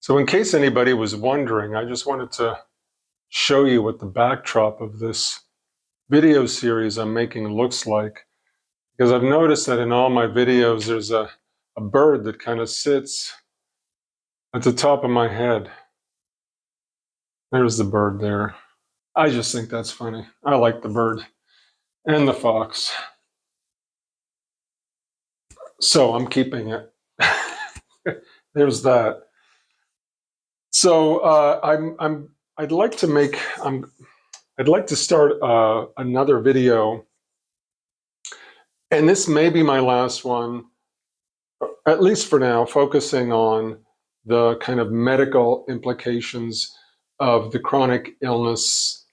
So in case anybody was wondering, I just wanted to show you what the backdrop of this video series I'm making looks like. Because I've noticed that in all my videos, there's a bird that kind of sits at the top of my head. There's the bird there. I just think that's funny. I like the bird and the fox. So I'm keeping it. There's that. So I'd like to start another video, and this may be my last one, at least for now, focusing on the kind of medical implications of the chronic illness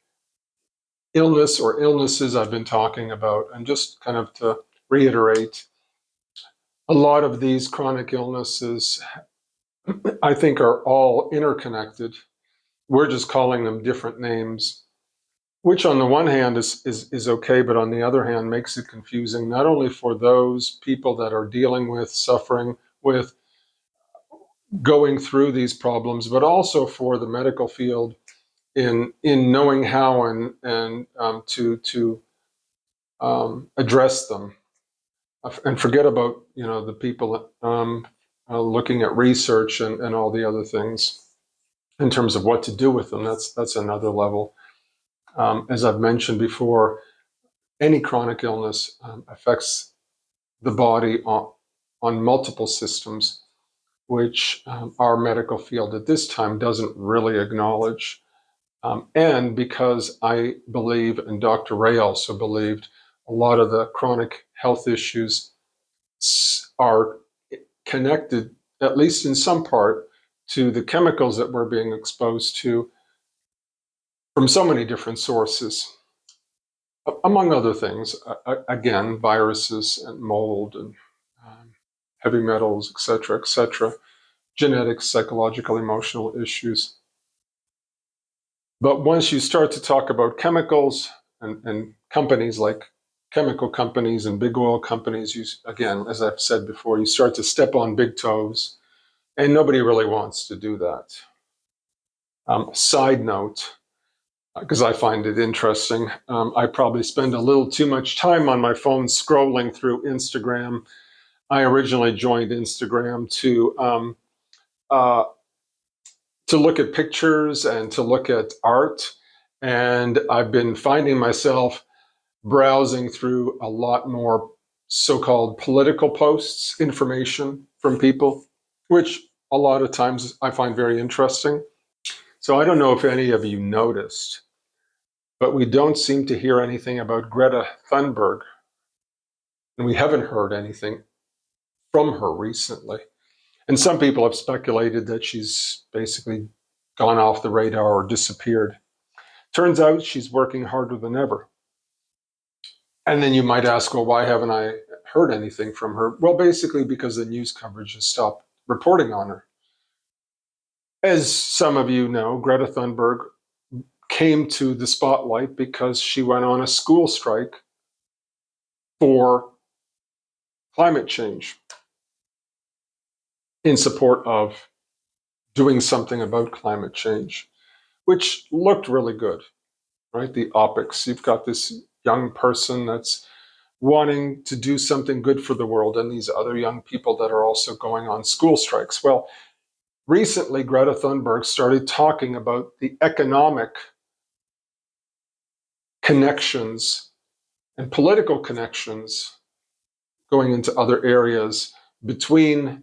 or illnesses I've been talking about. And just kind of to reiterate, a lot of these chronic illnesses, I think, are all interconnected. We're just calling them different names, which on the one hand is okay, but on the other hand makes it confusing, not only for those people that are dealing with, suffering with, going through these problems, but also for the medical field in knowing how and to address them. And forget about the people looking at research and all the other things in terms of what to do with them. That's another level. As I've mentioned before, any chronic illness affects the body on multiple systems, which our medical field at this time doesn't really acknowledge. And because I believe, and Dr. Ray also believed, a lot of the chronic health issues are connected, at least in some part, to the chemicals that we're being exposed to from so many different sources, among other things. Again, viruses and mold and heavy metals, etc., genetics, psychological, emotional issues. But once you start to talk about chemicals and companies like chemical companies and big oil companies, you, again, as I've said before, you start to step on big toes, and nobody really wants to do that. Side note, because I find it interesting, I probably spend a little too much time on my phone scrolling through Instagram. I originally joined Instagram to look at pictures and to look at art. And I've been finding myself browsing through a lot more so-called political posts, information from people, which a lot of times I find very interesting. So I don't know if any of you noticed, but we don't seem to hear anything about Greta Thunberg. And we haven't heard anything from her recently. And some people have speculated that she's basically gone off the radar or disappeared. Turns out she's working harder than ever. And then you might ask, well, why haven't I heard anything from her? Well, basically because the news coverage has stopped reporting on her. As some of you know, Greta Thunberg came to the spotlight because she went on a school strike for climate change in support of doing something about climate change, which looked really good, right? The optics. You've got this young person that's wanting to do something good for the world, and these other young people that are also going on school strikes. Well, recently, Greta Thunberg started talking about the economic connections and political connections going into other areas between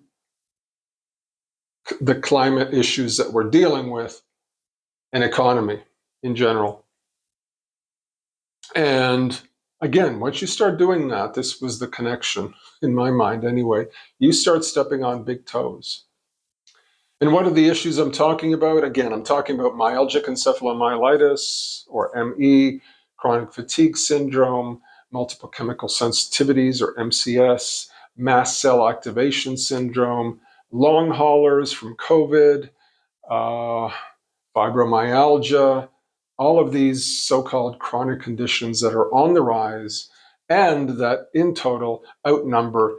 the climate issues that we're dealing with and economy in general. And again, once you start doing that, this was the connection in my mind anyway, you start stepping on big toes. And what are the issues I'm talking about? Again, I'm talking about myalgic encephalomyelitis, or ME, chronic fatigue syndrome, multiple chemical sensitivities, or MCS, mast cell activation syndrome, long haulers from COVID, fibromyalgia, all of these so-called chronic conditions that are on the rise and that in total outnumber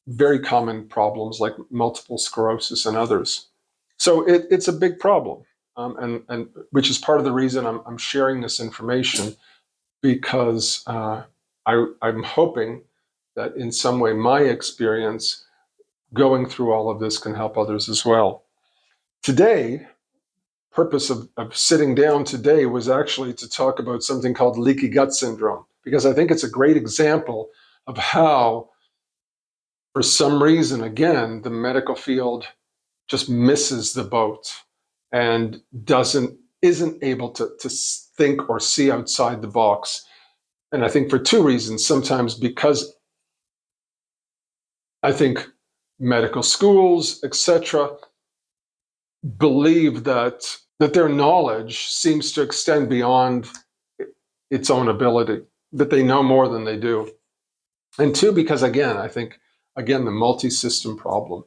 very common problems like multiple sclerosis and others. So it's a big problem, and which is part of the reason I'm sharing this information, because I'm hoping that in some way my experience going through all of this can help others as well. Today, purpose of sitting down today was actually to talk about something called leaky gut syndrome, because I think it's a great example of how, for some reason, again, the medical field just misses the boat and isn't able to think or see outside the box. And I think for two reasons. Sometimes because I think medical schools, etc., believe that their knowledge seems to extend beyond its own ability, that they know more than they do. And two, because again, I think, again, the multi-system problem,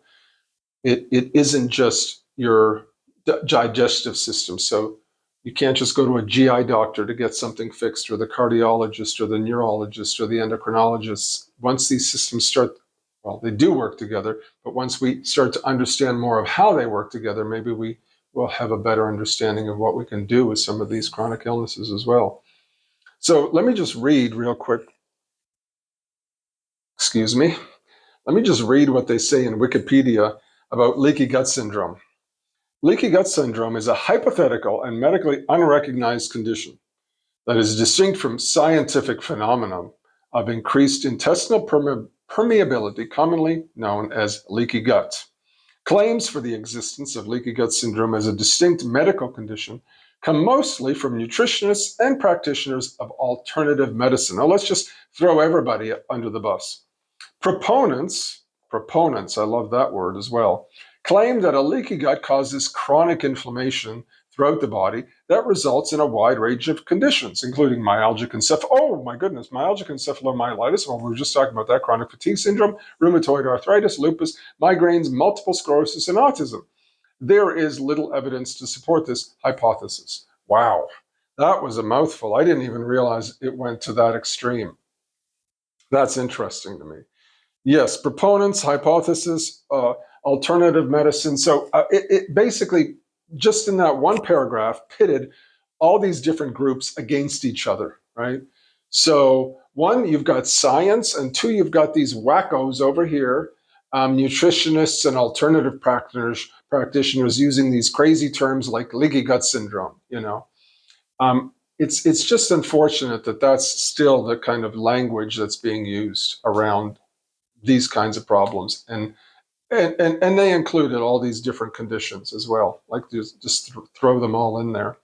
it isn't just your digestive system. So you can't just go to a GI doctor to get something fixed, or the cardiologist, or the neurologist, or the endocrinologist. Once these systems start, well, they do work together, but once we start to understand more of how they work together, maybe we will have a better understanding of what we can do with some of these chronic illnesses as well. So let me just read real quick. Excuse me. Let me just read what they say in Wikipedia about leaky gut syndrome. Leaky gut syndrome is a hypothetical and medically unrecognized condition that is distinct from scientific phenomenon of increased intestinal permeability, commonly known as leaky gut. Claims for the existence of leaky gut syndrome as a distinct medical condition come mostly from nutritionists and practitioners of alternative medicine. Now, let's just throw everybody under the bus. Proponents, I love that word as well, claim that a leaky gut causes chronic inflammation throughout the body that results in a wide range of conditions, including myalgic encephalomyelitis. Well, we were just talking about that, chronic fatigue syndrome, rheumatoid arthritis, lupus, migraines, multiple sclerosis, and autism. There is little evidence to support this hypothesis. Wow, that was a mouthful. I didn't even realize it went to that extreme. That's interesting to me. Yes, proponents, hypothesis, alternative medicine. So it basically, just in that one paragraph, pitted all these different groups against each other, right? So one, you've got science, and two, you've got these wackos over here, nutritionists and alternative practitioners using these crazy terms like leaky gut syndrome. It's just unfortunate that that's still the kind of language that's being used around these kinds of problems, and they included all these different conditions as well, like just throw them all in there.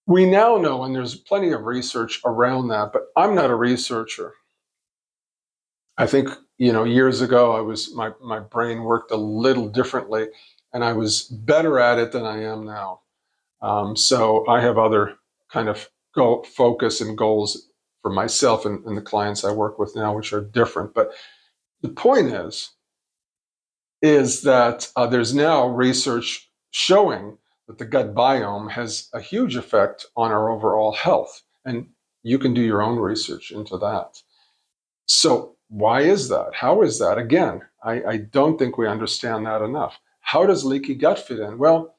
We now know, and there's plenty of research around that, but I'm not a researcher. I think, years ago, my brain worked a little differently, and I was better at it than I am now. So I have other kind of focus and goals for myself and the clients I work with now, which are different. But the point is that there's now research showing that the gut biome has a huge effect on our overall health. And you can do your own research into that. So why is that? How is that? Again, I don't think we understand that enough. How does leaky gut fit in? Well,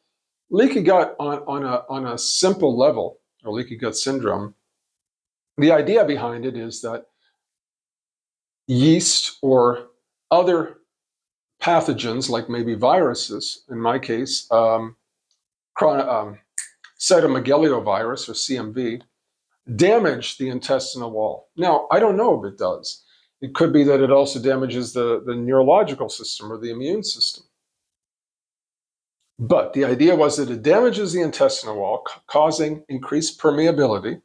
leaky gut on a simple level, or leaky gut syndrome, the idea behind it is that yeast or other pathogens, like maybe viruses, in my case, cytomegalovirus or CMV, damage the intestinal wall. Now, I don't know if it does. It could be that it also damages the neurological system or the immune system. But the idea was that it damages the intestinal wall, causing increased permeability,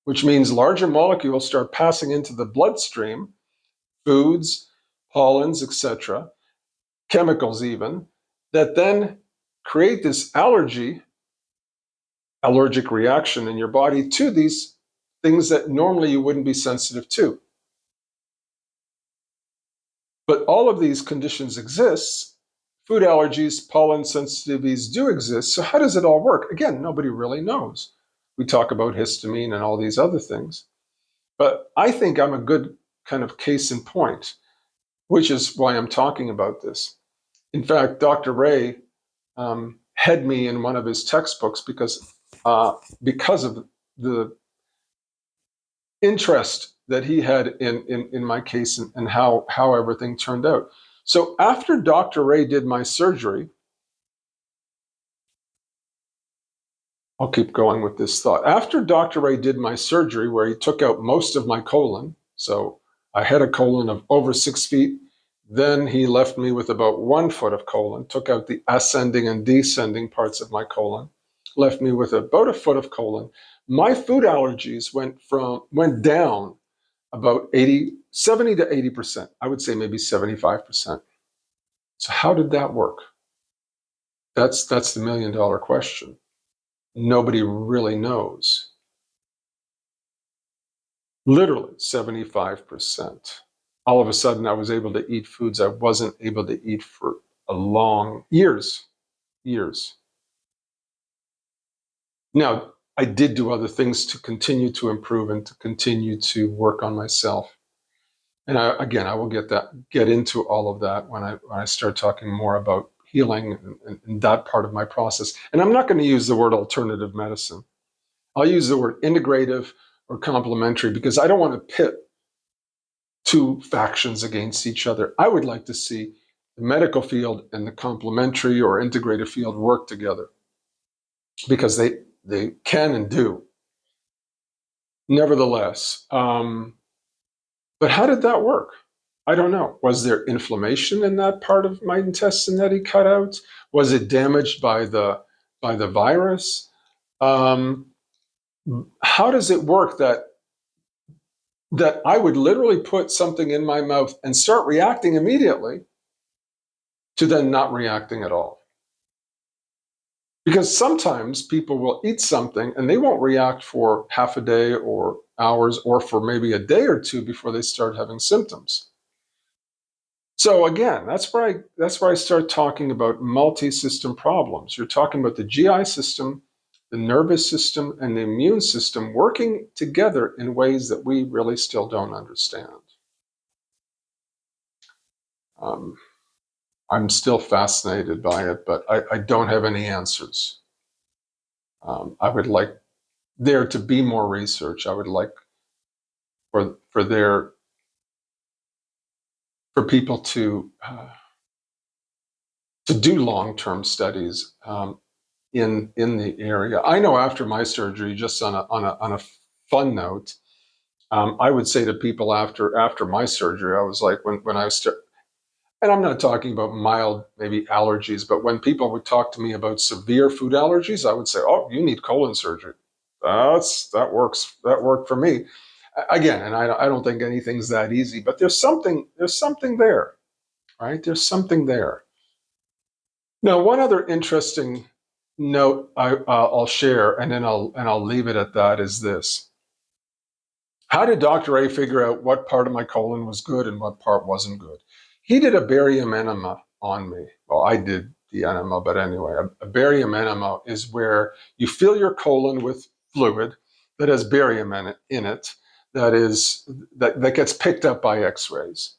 which means larger molecules start passing into the bloodstream, foods, pollens, etc., chemicals even, that then create this allergic reaction in your body to these things that normally you wouldn't be sensitive to. But all of these conditions exist. Food allergies, pollen sensitivities do exist. So how does it all work? Again, nobody really knows. We talk about histamine and all these other things. But I think I'm a good kind of case in point, which is why I'm talking about this. In fact, Dr. Ray had me in one of his textbooks because of the interest that he had in my case and how everything turned out. So after Dr. Ray did my surgery, I'll keep going with this thought. After Dr. Ray did my surgery, where he took out most of my colon, so I had a colon of over 6 feet, then he left me with about 1 foot of colon, took out the ascending and descending parts of my colon, left me with about 1 foot of colon. My food allergies went down about 70 to 80%. I would say maybe 75%. So how did that work? That's the $1 million question. Nobody really knows. Literally 75%. All of a sudden, I was able to eat foods I wasn't able to eat for a long years. Now, I did do other things to continue to improve and to continue to work on myself. And I will get into all of that when I start talking more about healing and that part of my process. And I'm not going to use the word alternative medicine. I'll use the word integrative or complementary because I don't want to pit two factions against each other. I would like to see the medical field and the complementary or integrative field work together because they can and do. Nevertheless, but how did that work? I don't know. Was there inflammation in that part of my intestine that he cut out? Was it damaged by the virus? How does it work that I would literally put something in my mouth and start reacting immediately to then not reacting at all? Because sometimes people will eat something and they won't react for half a day or hours or for maybe a day or two before they start having symptoms. So again, that's where I start talking about multi-system problems. You're talking about the GI system, the nervous system, and the immune system working together in ways that we really still don't understand. I'm still fascinated by it, but I don't have any answers. I would like there to be more research. I would like for people to do long-term studies in the area. I know after my surgery, just on a fun note, I would say to people after my surgery, I was like when I start, and I'm not talking about mild maybe allergies, but when people would talk to me about severe food allergies, I would say, "Oh, you need colon surgery." That works. That worked for me. Again, and I don't think anything's that easy, but there's something there, right? There's something there. Now, one other interesting note I'll share, and then I'll leave it at that, is this. How did Dr. A figure out what part of my colon was good and what part wasn't good? He did a barium enema on me. Well, I did the enema, but anyway, a barium enema is where you fill your colon with fluid that has barium in it that gets picked up by X-rays.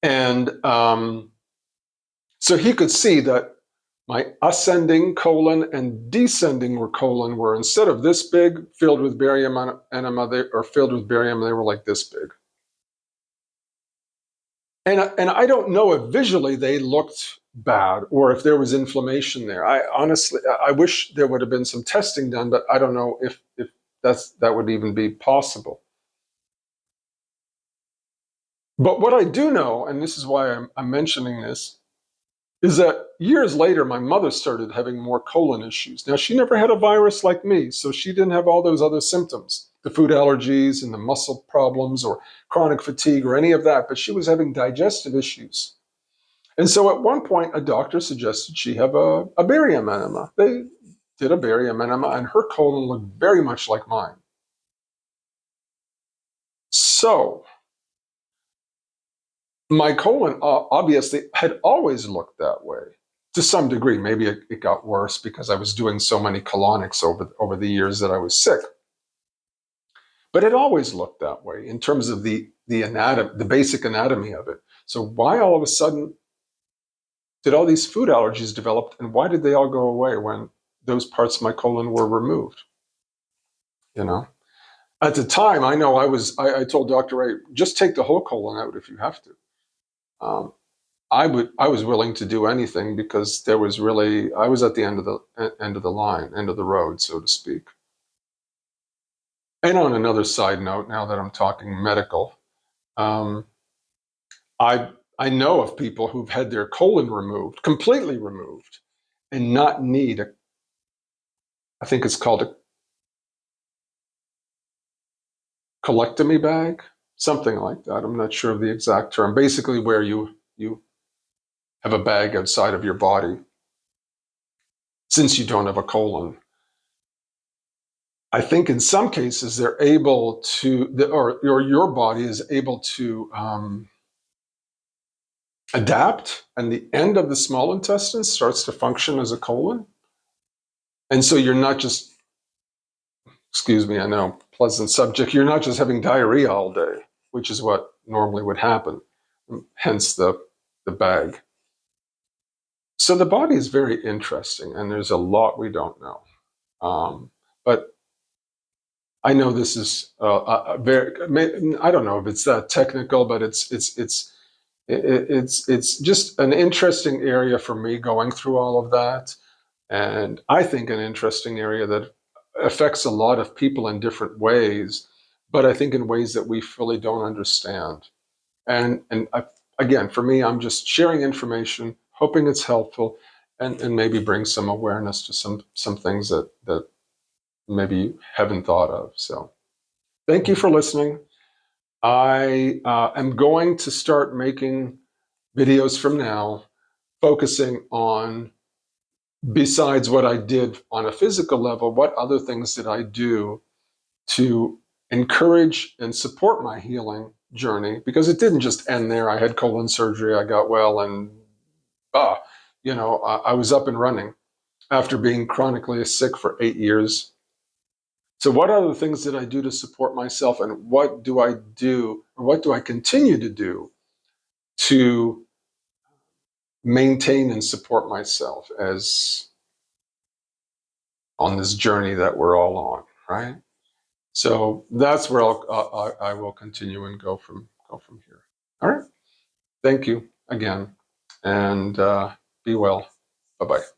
And so he could see that my ascending colon and descending colon were, instead of this big, filled with barium enema, or filled with barium, they were like this big. And I don't know if visually they looked bad or if there was inflammation there. I honestly wish there would have been some testing done, but I don't know if that would even be possible. But what I do know, and this is why I'm mentioning this, is that years later, my mother started having more colon issues. Now, she never had a virus like me, so she didn't have all those other symptoms, the food allergies and the muscle problems or chronic fatigue or any of that, but she was having digestive issues. And so at one point, a doctor suggested she have a barium enema. They did a barium enema, and her colon looked very much like mine. So my colon obviously had always looked that way. To some degree, maybe it got worse because I was doing so many colonics over the years that I was sick. But it always looked that way in terms of the basic anatomy of it. So why all of a sudden did all these food allergies develop, and why did they all go away when those parts of my colon were removed? You know, at the time, I know I told Dr. Ray, just take the whole colon out if you have to. Um, I was willing to do anything because there was really, I was at the end of the line, end of the road, so to speak. And on another side note, now that I'm talking medical, um, I know of people who've had their colon removed, completely removed, and not need a, I think it's called a colectomy bag, something like that. I'm not sure of the exact term. Basically, where you have a bag outside of your body since you don't have a colon. I think in some cases they're able to, or your body is able to adapt, and the end of the small intestine starts to function as a colon. And so you're not just, excuse me, I know, pleasant subject, you're not just having diarrhea all day, which is what normally would happen, hence the bag. So the body is very interesting, and there's a lot we don't know. But I know this is very. I don't know if it's that technical, but it's just an interesting area for me going through all of that, and I think an interesting area that affects a lot of people in different ways, but I think in ways that we fully don't understand. And again, for me, I'm just sharing information, hoping it's helpful, and maybe bring some awareness to some things that maybe you haven't thought of. So thank you for listening. I am going to start making videos from now, focusing on, besides what I did on a physical level, what other things did I do to encourage and support my healing journey? Because it didn't just end there. I had colon surgery, I got well, and I was up and running after being chronically sick for 8 years. So what other things did I do to support myself, and what do I do, or what do I continue to do to maintain and support myself as on this journey that we're all on, right? So that's where I will continue and go from here. All right. Thank you again, and be well. Bye bye.